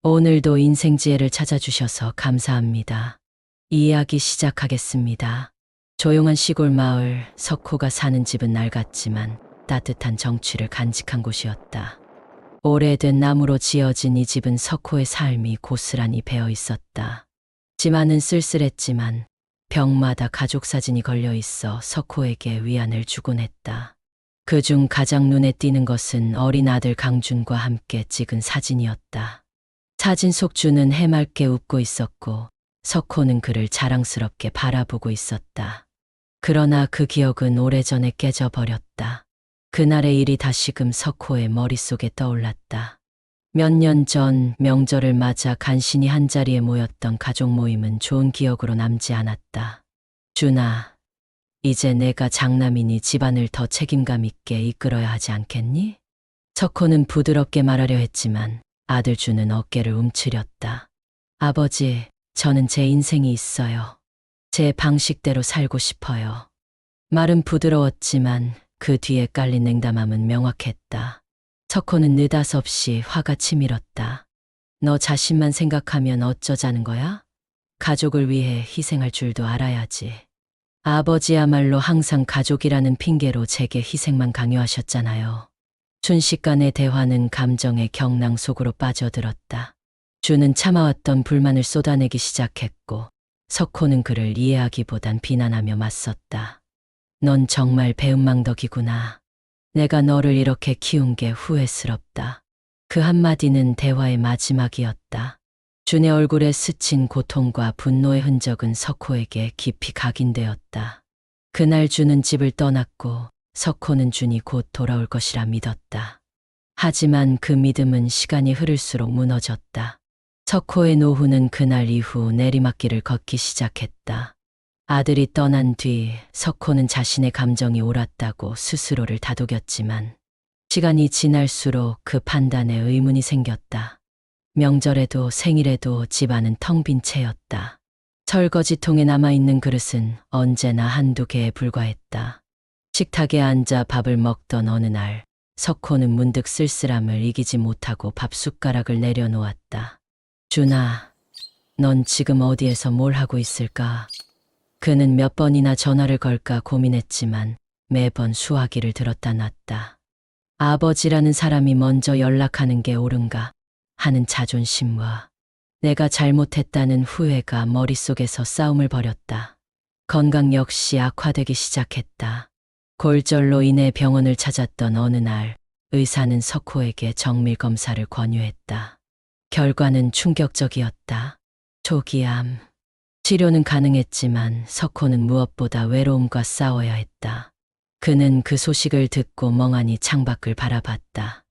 오늘도 인생지혜를 찾아주셔서 감사합니다. 이야기 시작하겠습니다. 조용한 시골 마을, 석호가 사는 집은 낡았지만 따뜻한 정취를 간직한 곳이었다. 오래된 나무로 지어진 이 집은 석호의 삶이 고스란히 배어 있었다. 집 안은 쓸쓸했지만 벽마다 가족 사진이 걸려 있어 석호에게 위안을 주곤 했다. 그중 가장 눈에 띄는 것은 어린 아들 강준과 함께 찍은 사진이었다. 사진 속 준은 해맑게 웃고 있었고 석호는 그를 자랑스럽게 바라보고 있었다. 그러나 그 기억은 오래전에 깨져버렸다. 그날의 일이 다시금 석호의 머릿속에 떠올랐다. 몇 년 전 명절을 맞아 간신히 한자리에 모였던 가족 모임은 좋은 기억으로 남지 않았다. 준아, 이제 내가 장남이니 집안을 더 책임감 있게 이끌어야 하지 않겠니? 석호는 부드럽게 말하려 했지만 아들 준은 어깨를 움츠렸다. 아버지, 저는 제 인생이 있어요. 제 방식대로 살고 싶어요. 말은 부드러웠지만 그 뒤에 깔린 냉담함은 명확했다. 석호는 느닷없이 화가 치밀었다. 너 자신만 생각하면 어쩌자는 거야? 가족을 위해 희생할 줄도 알아야지. 아버지야말로 항상 가족이라는 핑계로 제게 희생만 강요하셨잖아요. 순식간의 대화는 감정의 경랑 속으로 빠져들었다. 준은 참아왔던 불만을 쏟아내기 시작했고 석호는 그를 이해하기보단 비난하며 맞섰다. 넌 정말 배은망덕이구나. 내가 너를 이렇게 키운 게 후회스럽다. 그 한마디는 대화의 마지막이었다. 준의 얼굴에 스친 고통과 분노의 흔적은 석호에게 깊이 각인되었다. 그날 준은 집을 떠났고 석호는 준이 곧 돌아올 것이라 믿었다. 하지만 그 믿음은 시간이 흐를수록 무너졌다. 석호의 노후는 그날 이후 내리막길을 걷기 시작했다. 아들이 떠난 뒤 석호는 자신의 감정이 옳았다고 스스로를 다독였지만 시간이 지날수록 그 판단에 의문이 생겼다. 명절에도 생일에도 집안은 텅 빈 채였다. 설거지통에 남아있는 그릇은 언제나 한두 개에 불과했다. 식탁에 앉아 밥을 먹던 어느 날 석호는 문득 쓸쓸함을 이기지 못하고 밥 숟가락을 내려놓았다. 준아, 넌 지금 어디에서 뭘 하고 있을까? 그는 몇 번이나 전화를 걸까 고민했지만 매번 수화기를 들었다 놨다. 아버지라는 사람이 먼저 연락하는 게 옳은가 하는 자존심과 내가 잘못했다는 후회가 머릿속에서 싸움을 벌였다. 건강 역시 악화되기 시작했다. 골절로 인해 병원을 찾았던 어느 날 의사는 석호에게 정밀 검사를 권유했다. 결과는 충격적이었다. 초기암. 치료는 가능했지만 석호는 무엇보다 외로움과 싸워야 했다. 그는 그 소식을 듣고 멍하니 창밖을 바라봤다.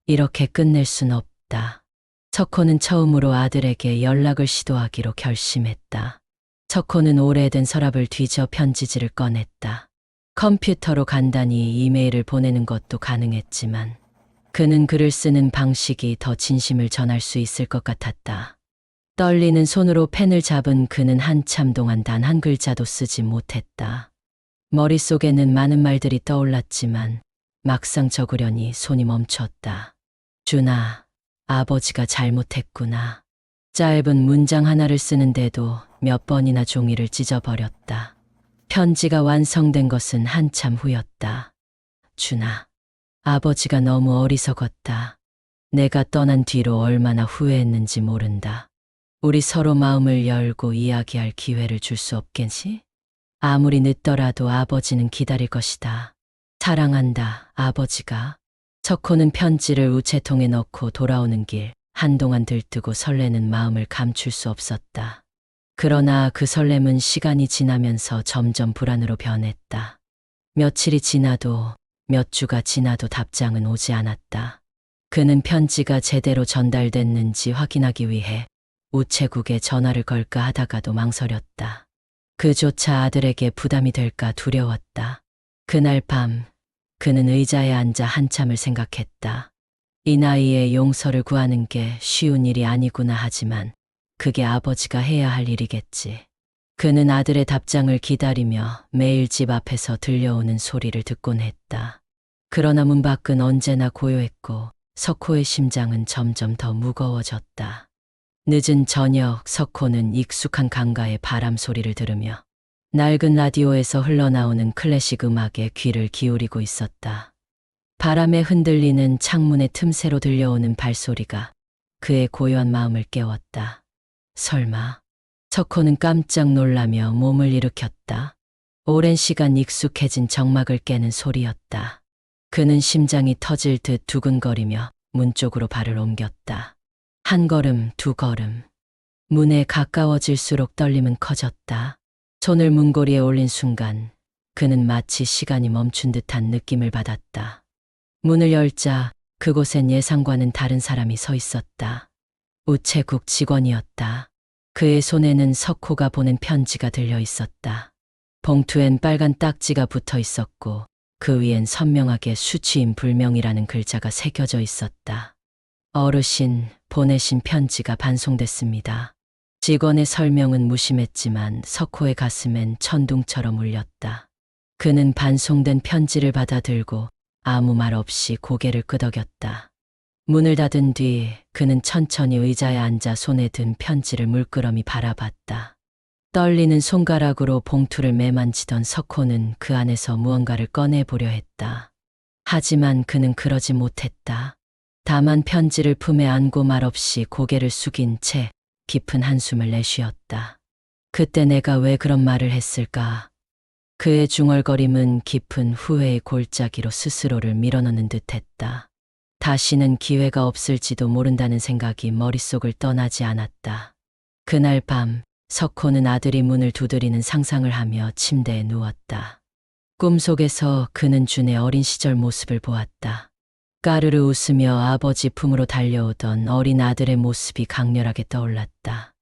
이렇게 끝낼 순 없다. 석호는 처음으로 아들에게 연락을 시도하기로 결심했다. 석호는 오래된 서랍을 뒤져 편지지를 꺼냈다. 컴퓨터로 간단히 이메일을 보내는 것도 가능했지만 그는 글을 쓰는 방식이 더 진심을 전할 수 있을 것 같았다. 떨리는 손으로 펜을 잡은 그는 한참 동안 단 한 글자도 쓰지 못했다. 머릿속에는 많은 말들이 떠올랐지만 막상 적으려니 손이 멈췄다. 준아, 아버지가 잘못했구나. 짧은 문장 하나를 쓰는데도 몇 번이나 종이를 찢어버렸다. 편지가 완성된 것은 한참 후였다. 준아, 아버지가 너무 어리석었다. 내가 떠난 뒤로 얼마나 후회했는지 모른다. 우리 서로 마음을 열고 이야기할 기회를 줄 수 없겠지? 아무리 늦더라도 아버지는 기다릴 것이다. 사랑한다, 아버지가. 석호는 편지를 우체통에 넣고 돌아오는 길 한동안 들뜨고 설레는 마음을 감출 수 없었다. 그러나 그 설렘은 시간이 지나면서 점점 불안으로 변했다. 며칠이 지나도 몇 주가 지나도 답장은 오지 않았다. 그는 편지가 제대로 전달됐는지 확인하기 위해 우체국에 전화를 걸까 하다가도 망설였다. 그조차 아들에게 부담이 될까 두려웠다. 그날 밤 그는 의자에 앉아 한참을 생각했다. 이 나이에 용서를 구하는 게 쉬운 일이 아니구나 하지만 그게 아버지가 해야 할 일이겠지. 그는 아들의 답장을 기다리며 매일 집 앞에서 들려오는 소리를 듣곤 했다. 그러나 문 밖은 언제나 고요했고 석호의 심장은 점점 더 무거워졌다. 늦은 저녁 석호는 익숙한 강가의 바람 소리를 들으며 낡은 라디오에서 흘러나오는 클래식 음악에 귀를 기울이고 있었다. 바람에 흔들리는 창문의 틈새로 들려오는 발소리가 그의 고요한 마음을 깨웠다. 설마. 석호는 깜짝 놀라며 몸을 일으켰다. 오랜 시간 익숙해진 정막을 깨는 소리였다. 그는 심장이 터질 듯 두근거리며 문 쪽으로 발을 옮겼다. 한 걸음, 두 걸음. 문에 가까워질수록 떨림은 커졌다. 손을 문고리에 올린 순간 그는 마치 시간이 멈춘 듯한 느낌을 받았다. 문을 열자 그곳엔 예상과는 다른 사람이 서 있었다. 우체국 직원이었다. 그의 손에는 석호가 보낸 편지가 들려 있었다. 봉투엔 빨간 딱지가 붙어 있었고 그 위엔 선명하게 수취인 불명이라는 글자가 새겨져 있었다. 어르신, 보내신 편지가 반송됐습니다. 직원의 설명은 무심했지만 석호의 가슴엔 천둥처럼 울렸다. 그는 반송된 편지를 받아들고 아무 말 없이 고개를 끄덕였다. 문을 닫은 뒤 그는 천천히 의자에 앉아 손에 든 편지를 물끄러미 바라봤다. 떨리는 손가락으로 봉투를 매만지던 석호는 그 안에서 무언가를 꺼내보려 했다. 하지만 그는 그러지 못했다. 다만 편지를 품에 안고 말없이 고개를 숙인 채 깊은 한숨을 내쉬었다. 그때 내가 왜 그런 말을 했을까? 그의 중얼거림은 깊은 후회의 골짜기로 스스로를 밀어넣는 듯했다. 다시는 기회가 없을지도 모른다는 생각이 머릿속을 떠나지 않았다. 그날 밤 석호는 아들이 문을 두드리는 상상을 하며 침대에 누웠다. 꿈속에서 그는 준의 어린 시절 모습을 보았다. 까르르 웃으며 아버지 품으로 달려오던 어린 아들의 모습이 강렬하게 떠올랐다.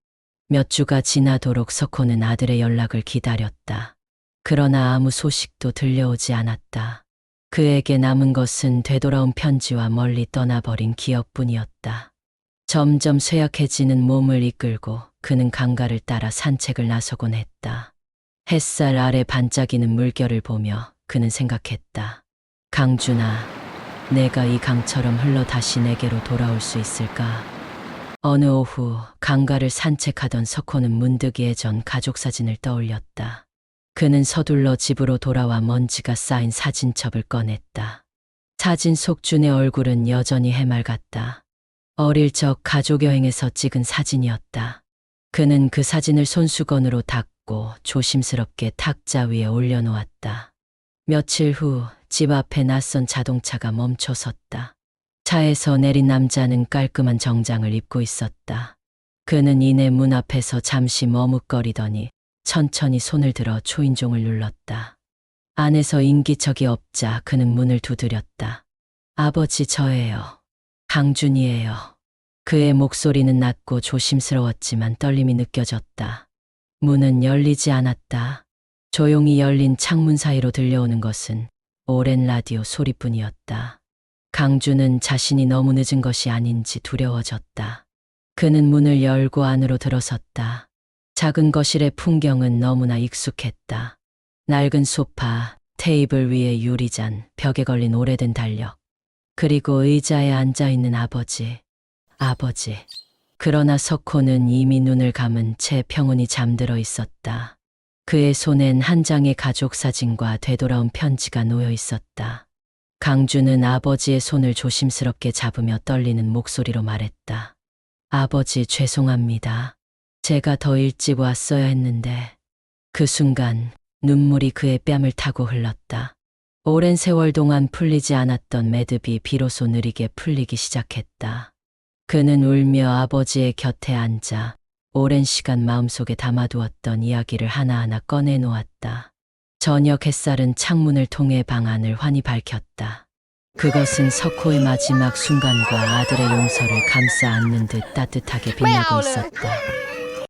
몇 주가 지나도록 석호는 아들의 연락을 기다렸다. 그러나 아무 소식도 들려오지 않았다. 그에게 남은 것은 되돌아온 편지와 멀리 떠나버린 기억뿐이었다. 점점 쇠약해지는 몸을 이끌고 그는 강가를 따라 산책을 나서곤 했다. 햇살 아래 반짝이는 물결을 보며 그는 생각했다. 강준아, 내가 이 강처럼 흘러 다시 내게로 돌아올 수 있을까? 어느 오후 강가를 산책하던 석호는 문득 예전 가족 사진을 떠올렸다. 그는 서둘러 집으로 돌아와 먼지가 쌓인 사진첩을 꺼냈다. 사진 속 준의 얼굴은 여전히 해맑았다. 어릴 적 가족 여행에서 찍은 사진이었다. 그는 그 사진을 손수건으로 닦고 조심스럽게 탁자 위에 올려놓았다. 며칠 후 집 앞에 낯선 자동차가 멈춰섰다. 차에서 내린 남자는 깔끔한 정장을 입고 있었다. 그는 이내 문 앞에서 잠시 머뭇거리더니 천천히 손을 들어 초인종을 눌렀다. 안에서 인기척이 없자 그는 문을 두드렸다. 아버지, 저예요. 강준이에요. 그의 목소리는 낮고 조심스러웠지만 떨림이 느껴졌다. 문은 열리지 않았다. 조용히 열린 창문 사이로 들려오는 것은 오랜 라디오 소리뿐이었다. 강준은 자신이 너무 늦은 것이 아닌지 두려워졌다. 그는 문을 열고 안으로 들어섰다. 작은 거실의 풍경은 너무나 익숙했다. 낡은 소파, 테이블 위에 유리잔, 벽에 걸린 오래된 달력, 그리고 의자에 앉아있는 아버지. 그러나 석호는 이미 눈을 감은 채 평온히 잠들어 있었다. 그의 손엔 한 장의 가족 사진과 되돌아온 편지가 놓여 있었다. 강준은 아버지의 손을 조심스럽게 잡으며 떨리는 목소리로 말했다. 아버지, 죄송합니다. 제가 더 일찍 왔어야 했는데. 그 순간 눈물이 그의 뺨을 타고 흘렀다. 오랜 세월 동안 풀리지 않았던 매듭이 비로소 느리게 풀리기 시작했다. 그는 울며 아버지의 곁에 앉아 오랜 시간 마음속에 담아두었던 이야기를 하나하나 꺼내놓았다. 저녁 햇살은 창문을 통해 방 안을 환히 밝혔다. 그것은 석호의 마지막 순간과 아들의 용서를 감싸 안는 듯 따뜻하게 빛나고 있었다.